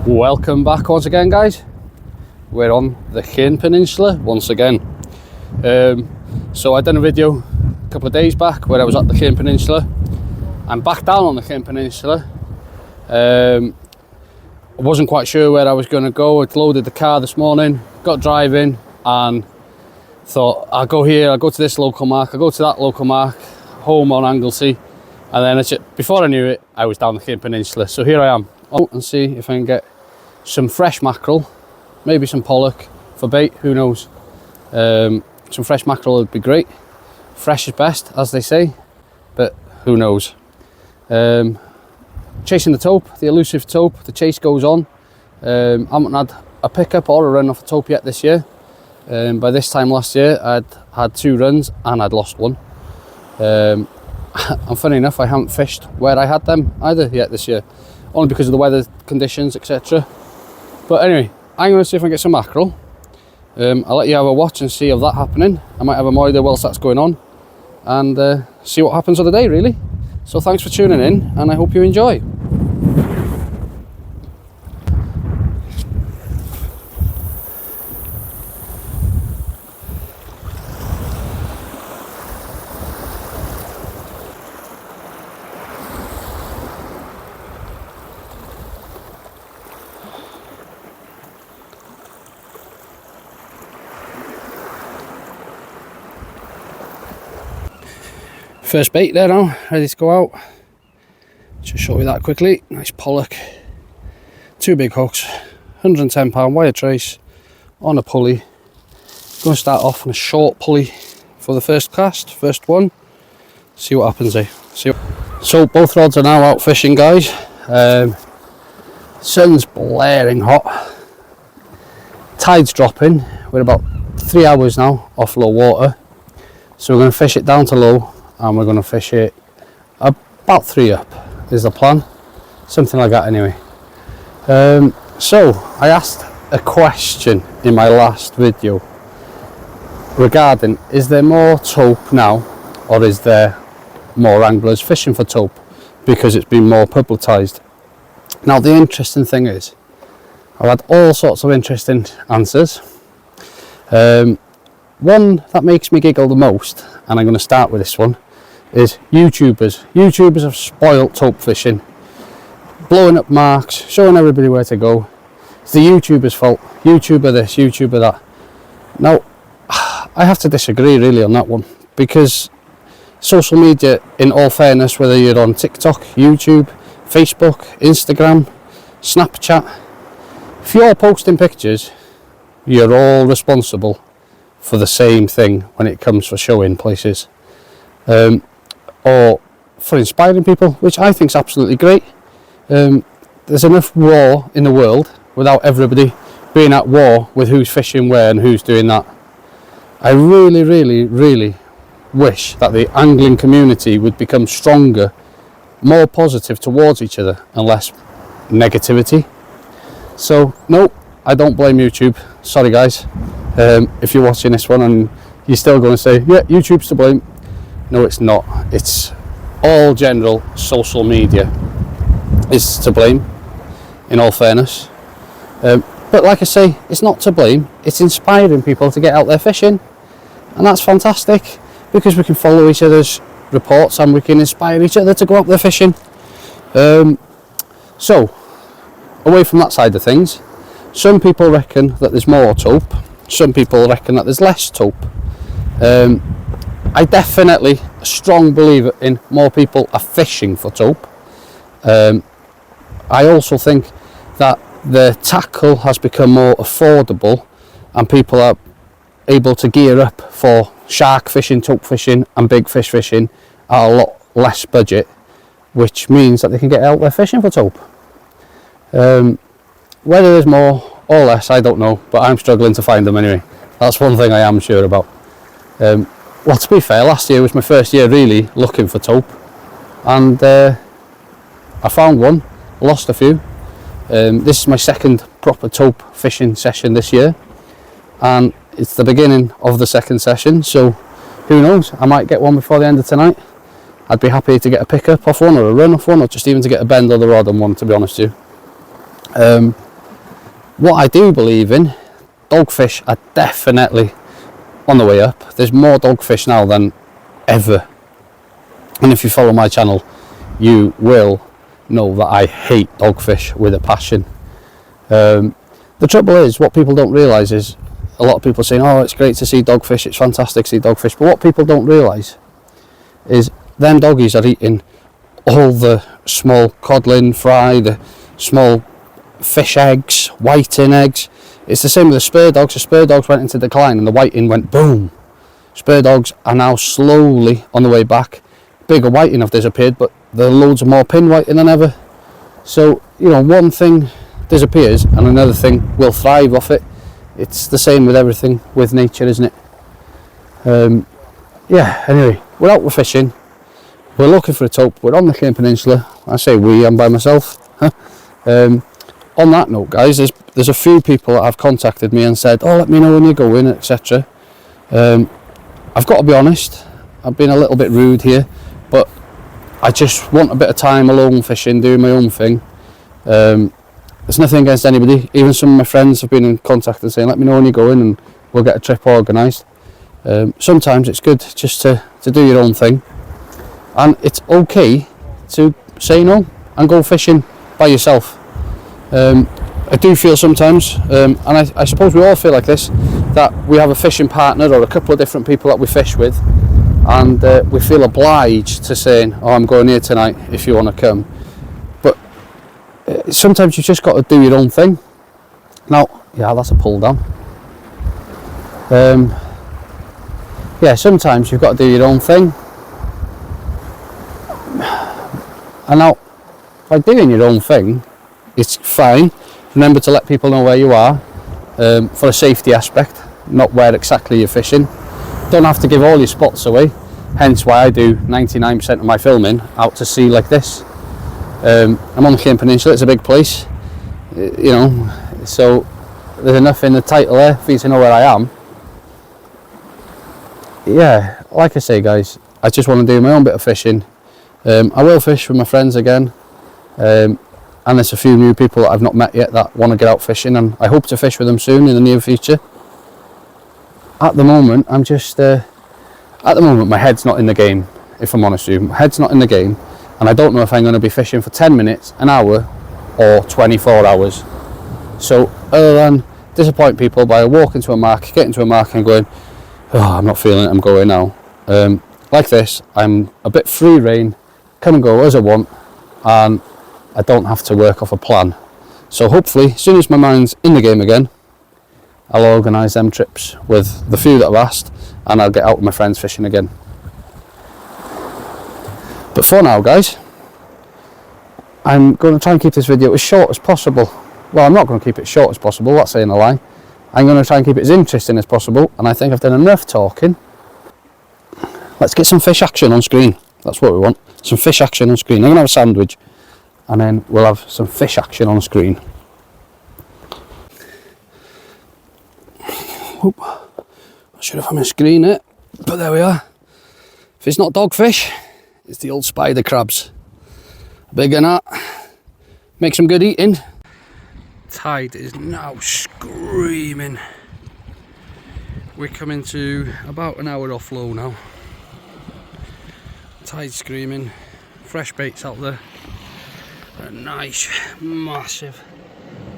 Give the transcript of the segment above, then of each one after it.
Welcome back once again, guys. We're on the Llyn Peninsula once again. So I done a video a couple of days back where I was at the Llyn Peninsula. I'm back down on the Llyn Peninsula. I wasn't quite sure where I was going to go. I loaded the car this morning, got driving, and thought I'll go here, I'll go to this local mark, I'll go to that local mark, home on Anglesey, and then before I knew it, I was down the Llyn Peninsula. So here I am, out and see if I can get some fresh mackerel, maybe some pollock for bait, who knows. Some fresh mackerel would be great. Fresh is best, as they say, but who knows. Chasing the tope, the elusive tope, the chase goes on. I haven't had a pickup or a run off a tope yet this year. By this time last year, I'd had 2 runs and I'd lost 1. And funny enough, I haven't fished where I had them either yet this year, only because of the weather conditions, etc. But anyway, I'm going to see if I can get some mackerel. I'll let you have a watch and see of that happening. I might have a moider whilst that's going on, and see what happens on the day, really. So thanks for tuning in, and I hope you enjoy. First bait there now, ready to go out. Just show you that quickly. Nice pollock, 2 big hooks, 110 pound wire trace on a pulley. Going to start off on a short pulley for the first cast, first one. See what happens there. So both rods are now out fishing, guys. Sun's blaring hot. Tide's dropping. We're about 3 hours now off low water. So we're going to fish it down to low, and we're going to fish it about 3 up is the plan, something like that anyway. So I asked a question in my last video regarding, is there more tope now, or is there more anglers fishing for tope because it's been more publicised? Now the interesting thing is, I've had all sorts of interesting answers. One that makes me giggle the most, and I'm going to start with this one, is YouTubers. YouTubers have spoilt tope fishing, blowing up marks, showing everybody where to go. It's the YouTuber's fault. YouTuber this, YouTuber that. Now, I have to disagree really on that one, because social media, in all fairness, whether you're on TikTok, YouTube, Facebook, Instagram, Snapchat, if you're posting pictures, you're all responsible for the same thing when it comes for showing places. Or for inspiring people, which I think is absolutely great. There's enough war in the world without everybody being at war with who's fishing where and who's doing that. I really, really, really wish that the angling community would become stronger, more positive towards each other, and less negativity. So no, I don't blame YouTube. Sorry guys, if you're watching this one and you're still going to say, yeah, YouTube's to blame. No, it's not. It's all general social media is to blame, in all fairness. But like I say, it's not to blame. It's inspiring people to get out there fishing, and that's fantastic, because we can follow each other's reports and we can inspire each other to go out there fishing. So, away from that side of things, some people reckon that there's more tope. Some people reckon that there's less tope. I definitely a strong believer in more people are fishing for tope. I also think that the tackle has become more affordable, and people are able to gear up for shark fishing, tope fishing and big fish fishing at a lot less budget, which means that they can get out there fishing for tope. Whether there's more or less, I don't know, but I'm struggling to find them anyway. That's one thing I am sure about. Well, to be fair, last year was my first year really looking for tope, and I found one, lost a few. This is my second proper tope fishing session this year, and it's the beginning of the second session, so who knows, I might get one before the end of tonight. I'd be happy to get a pickup off one, or a run off one, or just even to get a bend of the rod on one, to be honest with you. What I do believe in, dogfish are definitely on the way up. There's more dogfish now than ever. And if you follow my channel, you will know that I hate dogfish with a passion. The trouble is, what people don't realise is, a lot of people are saying, oh, it's great to see dogfish, it's fantastic to see dogfish, but what people don't realise is them doggies are eating all the small codlin fry, the small fish eggs, whiting eggs. It's the same with the spur dogs. The spur dogs went into decline and the whiting went boom. Spur dogs are now slowly on the way back. Bigger whiting have disappeared, but there are loads of more pin whiting than ever. So, you know, one thing disappears and another thing will thrive off it. It's the same with everything with nature, isn't it? Yeah, anyway, we're out with fishing. We're looking for a tope. We're on the Llyn Peninsula. I say we, I'm by myself. On that note, guys, there's a few people that have contacted me and said, oh, let me know when you're going, etc. I've got to be honest, I've been a little bit rude here, but I just want a bit of time alone fishing, doing my own thing. There's nothing against anybody. Even some of my friends have been in contact and saying, let me know when you're going and we'll get a trip organised. Sometimes it's good just to do your own thing, and it's okay to say no and go fishing by yourself. I do feel sometimes, and I suppose we all feel like this, that we have a fishing partner or a couple of different people that we fish with, and we feel obliged to saying, oh, I'm going here tonight if you want to come. But sometimes you've just got to do your own thing. Now, yeah, that's a pull down. Yeah, sometimes you've got to do your own thing. And now, by doing your own thing, it's fine. Remember to let people know where you are, for a safety aspect, not where exactly you're fishing. Don't have to give all your spots away, hence why I do 99% of my filming out to sea like this. I'm on the Llyn Peninsula, it's a big place, you know, so there's enough in the title there for you to know where I am. Yeah, like I say, guys, I just want to do my own bit of fishing. I will fish with my friends again, and there's a few new people that I've not met yet that want to get out fishing, and I hope to fish with them soon in the near future. At the moment, I'm just, at the moment my head's not in the game, if I'm honest with you. My head's not in the game, and I don't know if I'm going to be fishing for 10 minutes, an hour, or 24 hours. So, other than disappoint people by walking to a mark, getting to a mark and going, oh, I'm not feeling it, I'm going now. Like this, I'm a bit free rein, come and go as I want, and I don't have to work off a plan. So hopefully, as soon as my mind's in the game again, I'll organise them trips with the few that I've asked, and I'll get out with my friends fishing again. But for now, guys, I'm going to try and keep this video as short as possible. Well, I'm not going to keep it short as possible, that's saying a lie. I'm going to try and keep it as interesting as possible, and I think I've done enough talking. Let's get some fish action on screen. That's what we want, some fish action on screen. I'm going to have a sandwich, and then we'll have some fish action on screen. Oop. I should have had my screen there, but there we are. If it's not dogfish, it's the old spider crabs. Big and that. Make some good eating. Tide is now screaming. We're coming to about an hour off low now. Tide screaming. Fresh baits out there. A nice, massive,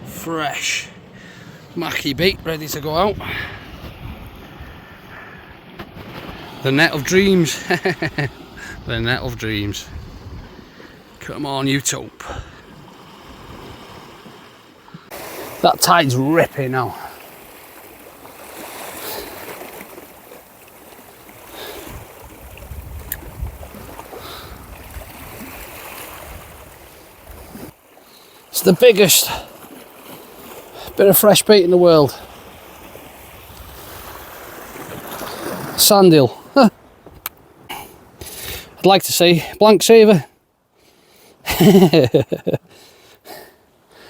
fresh mackie bait ready to go out. The net of dreams. The net of dreams. Come on, you tope. That tide's ripping now. It's the biggest bit of fresh bait in the world. Sand eel. Huh. I'd like to say blank saver.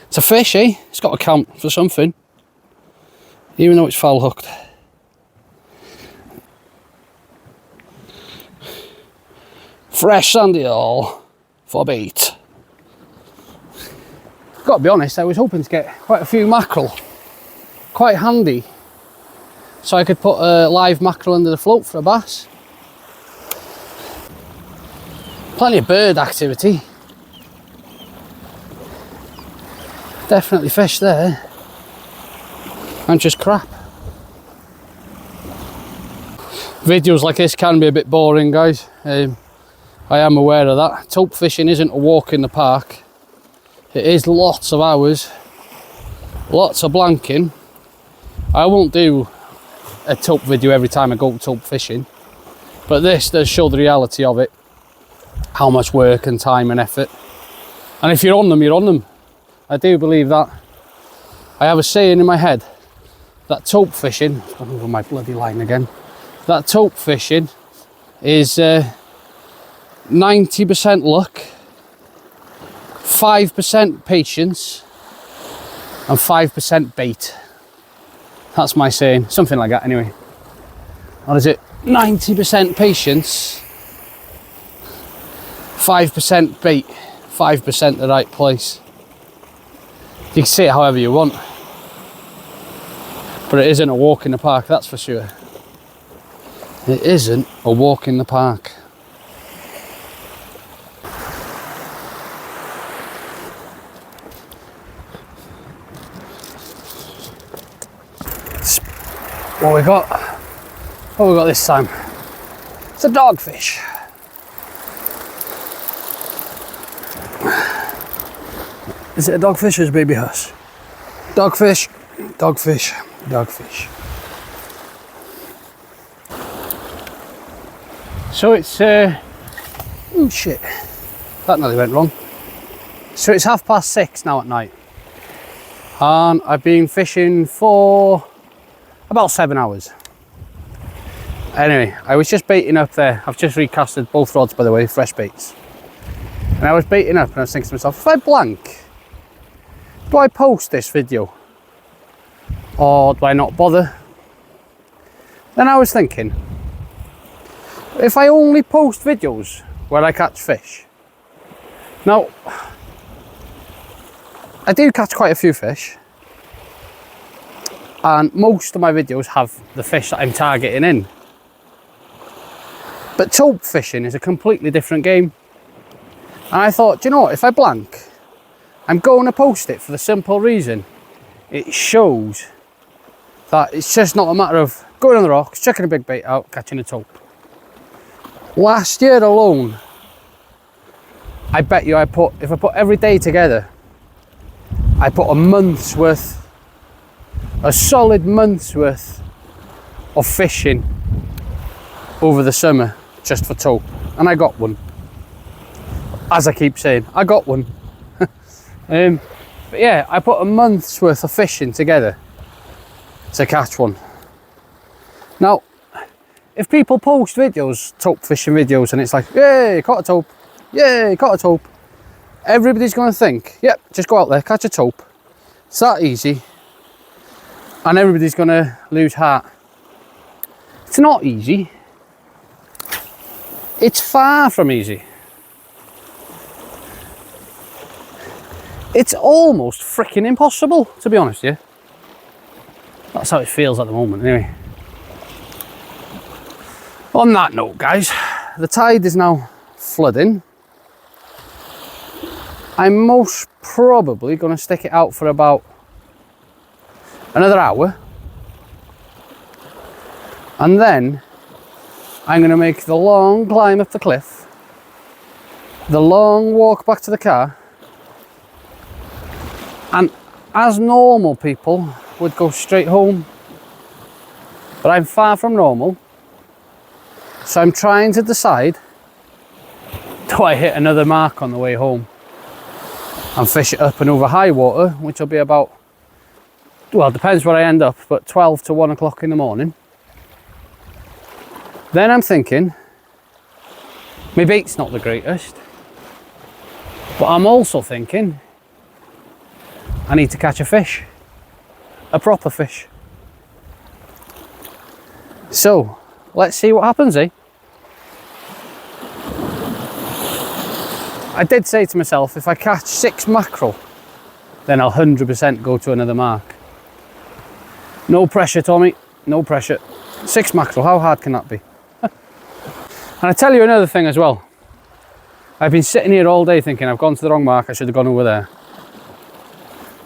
It's a fish, eh? It's got to count for something, even though it's foul hooked. Fresh sand eel for bait. got to be honest, I was hoping to get quite a few mackerel. Quite handy. So I could put a live mackerel under the float for a bass. Plenty of bird activity. Definitely fish there. And just crap. Videos like this can be a bit boring, guys. I am aware of that. Tope fishing isn't a walk in the park. It is lots of hours, lots of blanking. I won't do a tope video every time I go tope fishing, but this does show the reality of it. How much work and time and effort. And if you're on them, you're on them. I do believe that. I have a saying in my head that tope fishing, I've gone over my bloody line again, that tope fishing is 90% luck, 5% patience, and 5% bait. That's my saying, something like that anyway. What is it? 90% patience, 5% bait, 5% the right place. You can say it however you want, but it isn't a walk in the park, that's for sure. It isn't a walk in the park. What we got? What we got this time? It's a dogfish. Is it a dogfish or is it a baby huss? Dogfish, dogfish, dogfish. So it's oh shit, that nearly went wrong. So it's 6:30 now at night, and I've been fishing for about 7 hours. Anyway, I was just baiting up there. I've just recasted both rods, by the way, fresh baits. And I was baiting up and I was thinking to myself, if I blank, do I post this video? Or do I not bother? Then I was thinking, if I only post videos where I catch fish. Now, I do catch quite a few fish. And most of my videos have the fish that I'm targeting in. But tope fishing is a completely different game. And I thought, do you know what, if I blank, I'm going to post it for the simple reason it shows that it's just not a matter of going on the rocks, chucking a big bait out, catching a tope. Last year alone, I bet you if I put every day together, I put a month's worth, a solid month's worth of fishing over the summer just for tope, and I got one. As I keep saying, I got one. But yeah, I put a month's worth of fishing together to catch one. Now, if people post videos, tope fishing videos, and it's like, yay, caught a tope, yay, caught a tope, everybody's going to think, yep, just go out there, catch a tope. It's that easy. And everybody's going to lose heart. It's not easy. It's far from easy. It's almost freaking impossible, to be honest, yeah. That's how it feels at the moment, anyway. On that note, guys, the tide is now flooding. I'm most probably going to stick it out for about another hour. And then I'm going to make the long climb up the cliff, the long walk back to the car, and as normal people would go straight home, but I'm far from normal. So I'm trying to decide, do I hit another mark on the way home and fish it up and over high water, which will be about, well, it depends where I end up, but 12 to 1 o'clock in the morning. Then I'm thinking, my bait's not the greatest, but I'm also thinking, I need to catch a fish, a proper fish. So, let's see what happens, eh? I did say to myself, if I catch 6 mackerel then I'll 100% go to another mark. No pressure, Tommy, no pressure. 6 mackerel, how hard can that be? And I tell you another thing as well. I've been sitting here all day thinking I've gone to the wrong mark, I should have gone over there.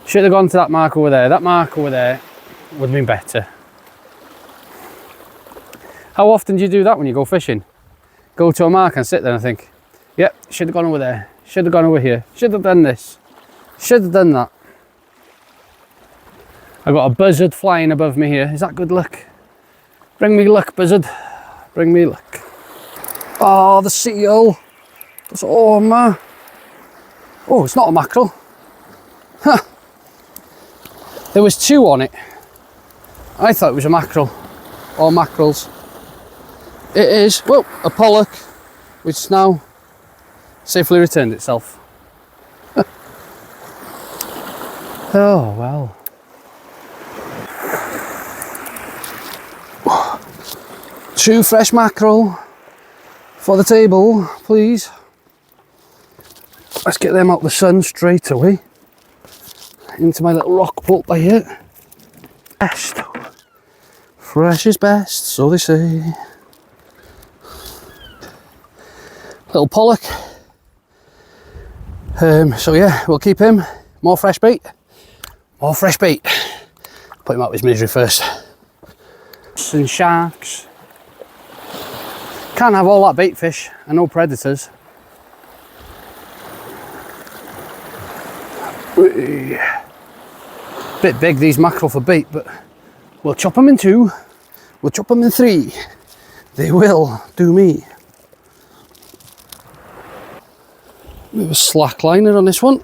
Should have gone to that mark over there. That mark over there would have been better. How often do you do that when you go fishing? Go to a mark and sit there and think, yep, should have gone over there, should have gone over here, should have done this, should have done that. I've got a buzzard flying above me here. Is that good luck? Bring me luck, buzzard. Bring me luck. Oh, the seal. That's man. Oh, it's not a mackerel. Huh. There was 2 on it. I thought it was a mackerel or mackerels. It is, well, a pollock, which now safely returned itself. Oh, well. 2 fresh mackerel for the table, please. Let's get them out the sun straight away. Into my little rock pool by here. Best. Fresh is best, so they say. Little pollock. So yeah, we'll keep him. More fresh bait. More fresh bait. Put him out of his misery first. And sharks. Can't have all that bait fish and no predators. Bit big these mackerel for bait, but we'll chop them in 2. We'll chop them in 3. They will do me. We have a slack liner on this one.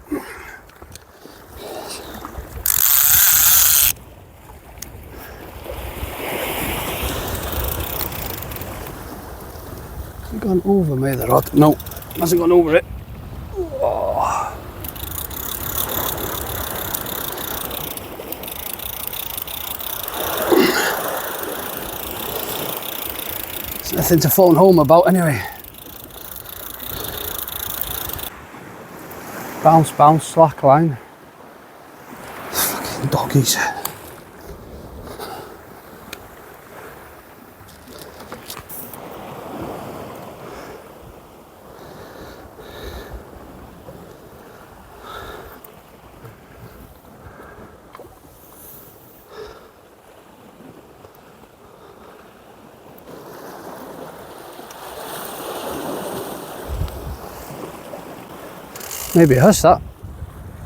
Has it gone over me, the rod? No, hasn't gone over it. Oh. It's nothing to phone home about anyway. Bounce, bounce, slack line. Fucking doggies. Maybe a huss that.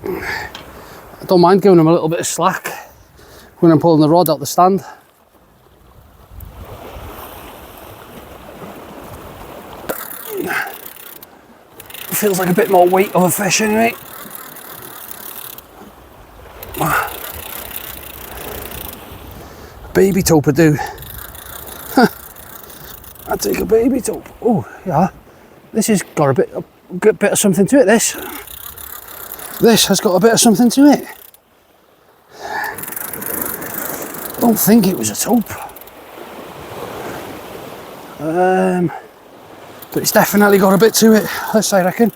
I don't mind giving them a little bit of slack when I'm pulling the rod out the stand. It feels like a bit more weight of a fish anyway. Baby tope I do. I'll take a baby tope. Oh yeah, this has got a good bit of something to it, this. This has got a bit of something to it. Don't think it was a tope. But it's definitely got a bit to it, this I reckon.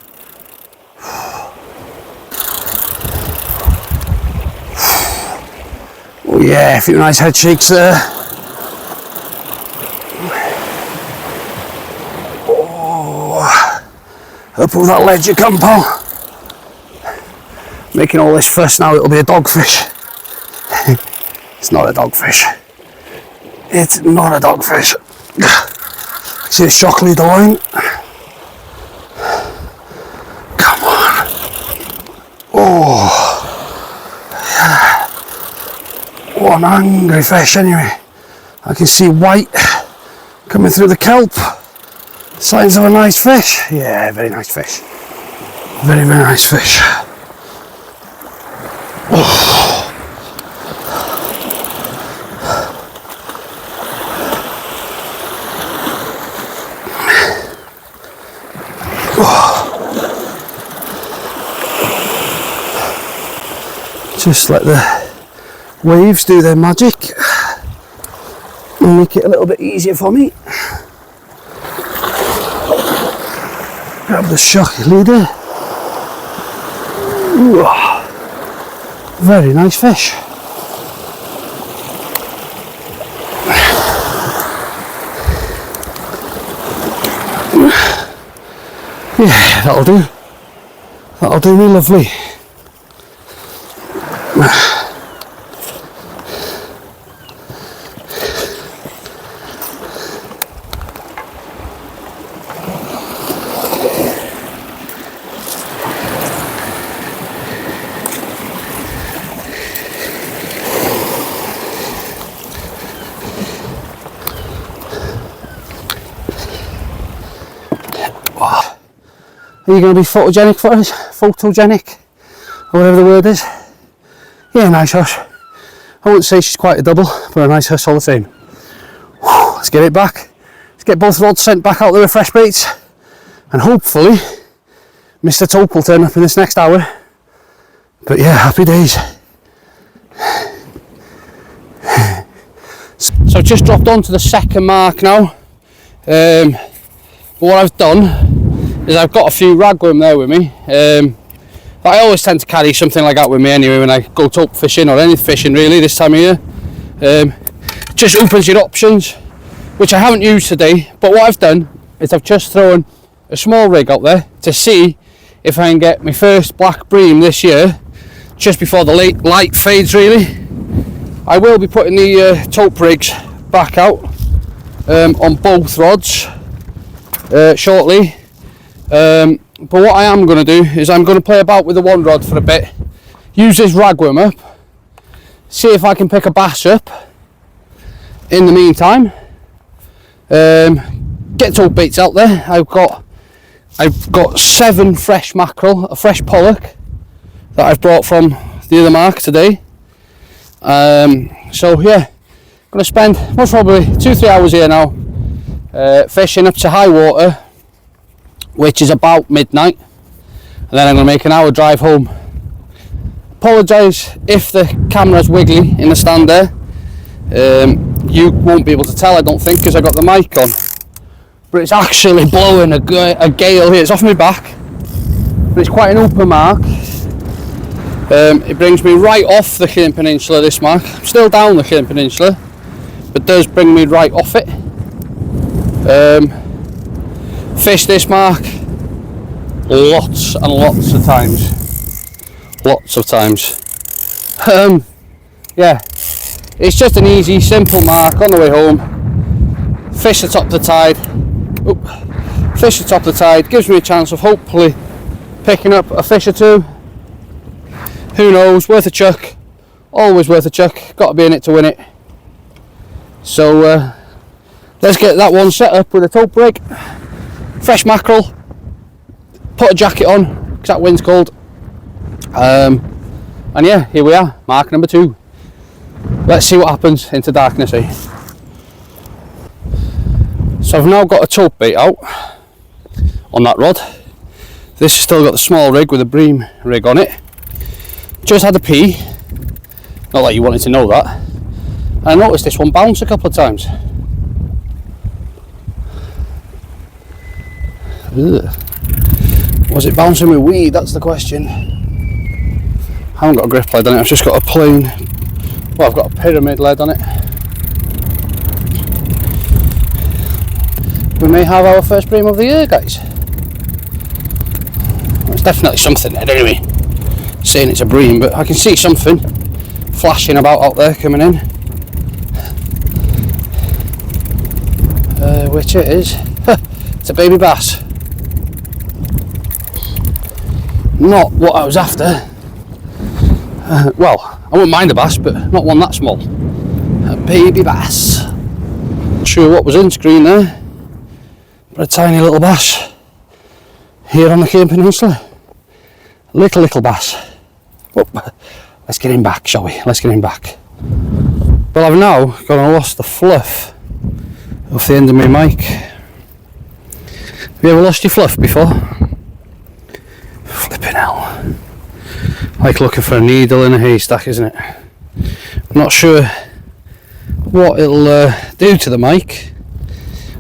Oh yeah, a few nice head shakes there. Oh, up on that ledge you come, pal. Making all this fuss now, it'll be a dogfish. It's not a dogfish. It's not a dogfish. See a shock lead the line. Come on. Oh. Yeah. What an angry fish anyway. I can see white coming through the kelp. Signs of a nice fish. Yeah, very nice fish. Very, very nice fish. Oh. Oh. Just let the waves do their magic and make it a little bit easier for me. Grab the shock leader. Ooh. Very nice fish. Yeah, that'll do. That'll do me lovely. Are you going to be photogenic for us? Photogenic? Or whatever the word is? Yeah, nice huss. I wouldn't say she's quite a double, but a nice huss all the same. Whew, let's get it back. Let's get both rods sent back out there with fresh baits. And hopefully, Mr. Tope will turn up in this next hour. But yeah, happy days. So I've just dropped onto the second mark now. But what I've done is I've got a few ragworm there with me. But I always tend to carry something like that with me anyway when I go tope fishing or any fishing really this time of year. Just opens your options, which I haven't used today. But what I've done is I've just thrown a small rig out there to see if I can get my first black bream this year, just before the light fades really. I will be putting the tope rigs back out on both rods shortly. But what I am going to do is I'm going to play about with the one rod for a bit, use this ragworm up, see if I can pick a bass up in the meantime, get tope baits out there. I've got 7 fresh mackerel, a fresh pollock that I've brought from the other mark today. So yeah, going to spend most probably 2-3 hours here now, fishing up to high water, which is about midnight, and then I'm going to make an hour drive home. Apologise if the camera's wiggly in the stand there. You won't be able to tell, I don't think, because I got the mic on, but it's actually blowing a gale here. It's off my back, but it's quite an open mark. It brings me right off the Llyn Peninsula, this mark. I'm still down the Llyn Peninsula, but does bring me right off it. Fished this mark lots and lots of times. Yeah, it's just an easy, simple mark on the way home. Fish the top of the tide. Fish the top of the tide, gives me a chance of hopefully picking up a fish or two. Who knows, worth a chuck. Always worth a chuck, got to be in it to win it. So let's get that one set up with a tope rig. Fresh mackerel, put a jacket on because that wind's cold, and yeah, here we are, mark number 2. Let's see what happens into darkness, eh? So I've now got a tope bait out on that rod. This has still got the small rig with a bream rig on it. Just had a pee, not that you wanted to know that. I noticed this one bounce a couple of times. Ugh. Was it bouncing with weed? That's the question. I haven't got a grip lead on it, I've just got a plain, well, I've got a pyramid lead on it. We may have our first bream of the year, guys. There's definitely something there anyway. Saying it's a bream, but I can see something flashing about out there coming in. Which it is. It's a baby bass. Not what I was after. Well, I wouldn't mind a bass, but not one that small. A baby bass. Not sure what was in screen there, but a tiny little bass here on the Llyn Peninsula. Little bass. Oh, let's get him back, shall we? Let's get him back. Well, I've now gone and lost the fluff off the end of my mic. Have you ever lost your fluff before? Flipping hell. Like looking for a needle in a haystack, isn't it? I'm not sure what it'll do to the mic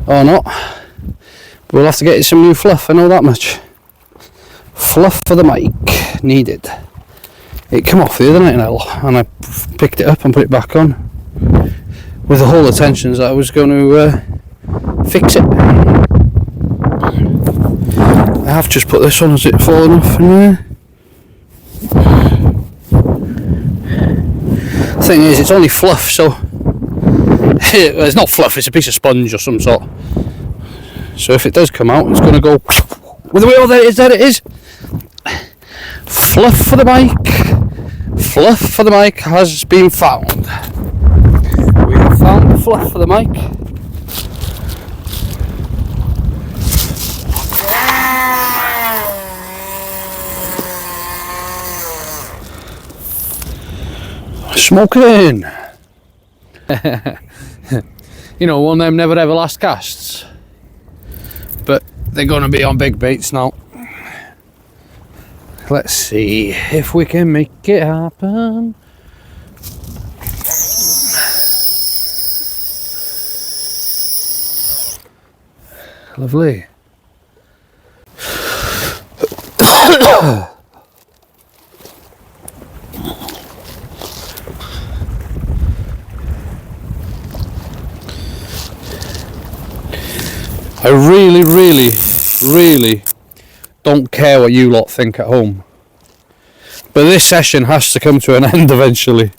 or not, but we'll have to get it some new fluff, I know that much. Fluff for the mic needed. it came off the other night and I picked it up and put it back on with the whole intentions that I was going to fix it. I have just put this on. Has it fallen off in there? The thing is, it's only fluff, so it's not fluff, it's a piece of sponge or some sort. So if it does come out, it's going to go with the way. Oh, there it is. Fluff for the mic. Fluff for the mic has been found. We have found the fluff for the mic. Smoking. You know, one of them never ever last casts, but they're going to be on big baits now. Let's see if we can make it happen. Lovely. I really don't care what you lot think at home, but this session has to come to an end eventually.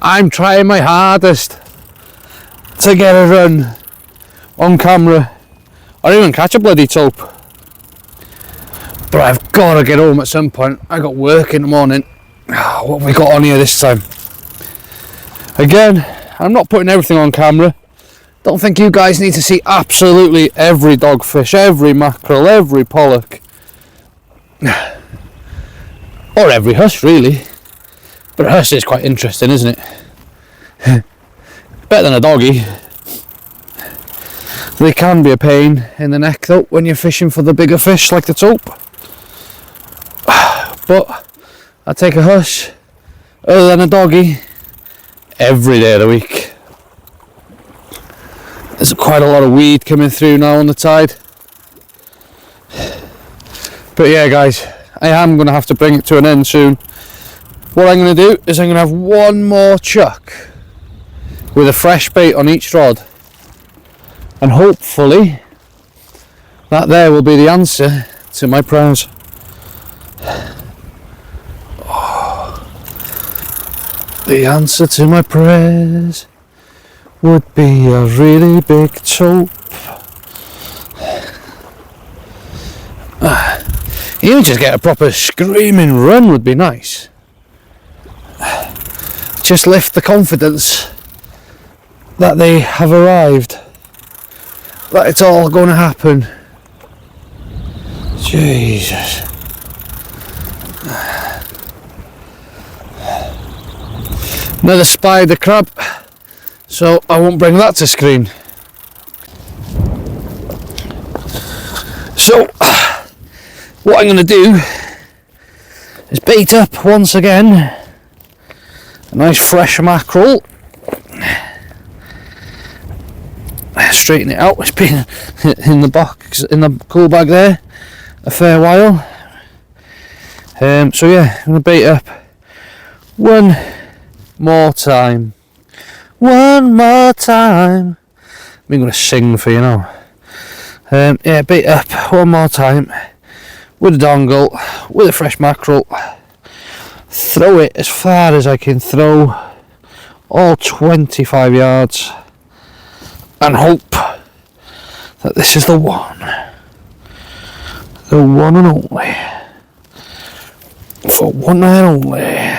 I'm trying my hardest to get a run on camera or even catch a bloody tope, but I've got to get home at some point. I got work in the morning. What have we got on here this time? Again, I'm not putting everything on camera. Don't think you guys need to see absolutely every dogfish, every mackerel, every pollock, or every huss really. But a huss is quite interesting, isn't it? Better than a doggy. They can be a pain in the neck though when you're fishing for the bigger fish like the tope. But I take a huss other than a doggy every day of the week. There's quite a lot of weed coming through now on the tide. But yeah guys, I am going to have to bring it to an end soon. What I'm going to do is I'm going to have one more chuck with a fresh bait on each rod. And hopefully that there will be the answer to my prayers. Oh, the answer to my prayers would be a really big tope. Even just get a proper screaming run would be nice. Just lift the confidence that they have arrived, that it's all going to happen. Jesus. Another spider crab. So I won't bring that to screen. So what I'm going to do is bait up once again a nice fresh mackerel. Straighten it out. It's been in the box, in the cool bag there, a fair while. So yeah, I'm going to bait up one more time. One more time. I'm going to sing for you now. Yeah, bait up one more time with a dongle, with a fresh mackerel. Throw it as far as I can throw, all 25 yards, and hope that this is the one and only, for one and only.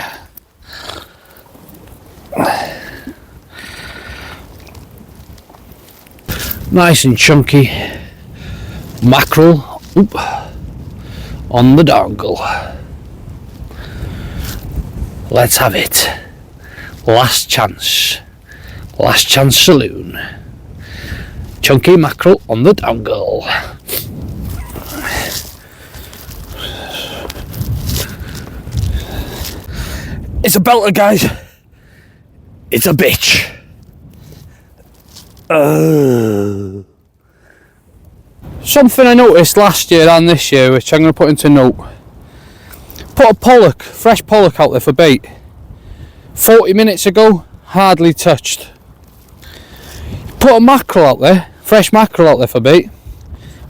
Nice and chunky mackerel on the dongle. Let's have it. Last chance saloon. Chunky mackerel on the dongle. It's a belter, guys. It's a bitch. Something I noticed last year and this year, which I'm going to put into note. put a pollock, fresh pollock out there for bait. 40 minutes ago, hardly touched. Put a mackerel out there, fresh mackerel out there for bait,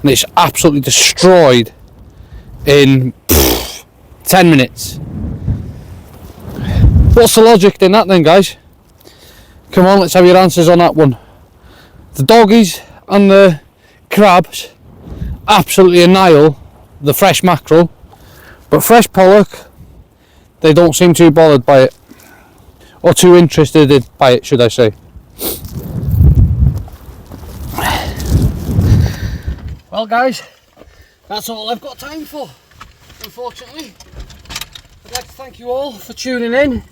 and it's absolutely destroyed in 10 minutes. What's the logic in that then, guys? Come on, let's have your answers on that one. The doggies and the crabs absolutely annihilate the fresh mackerel, but fresh pollock, they don't seem too bothered by it, or too interested by it, should I say. Well guys, that's all I've got time for, unfortunately. I'd like to thank you all for tuning in.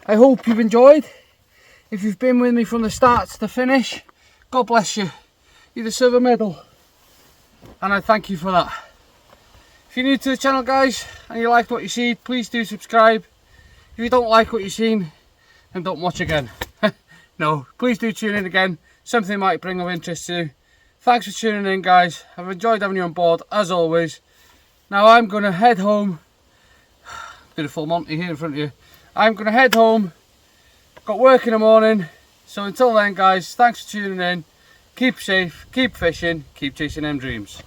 I hope you've enjoyed. If you've been with me from the start to the finish, God bless you. You deserve a medal, and I thank you for that. If you're new to the channel, guys, and you liked what you see, please do subscribe. If you don't like what you've seen, then don't watch again. No, please do tune in again. Something might bring of interest to you. Thanks for tuning in, guys. I've enjoyed having you on board, as always. Now I'm going to head home. Did a full Monty here in front of you. I'm going to head home. Got work in the morning. So until then, guys, thanks for tuning in. Keep safe, keep fishing, keep chasing them dreams.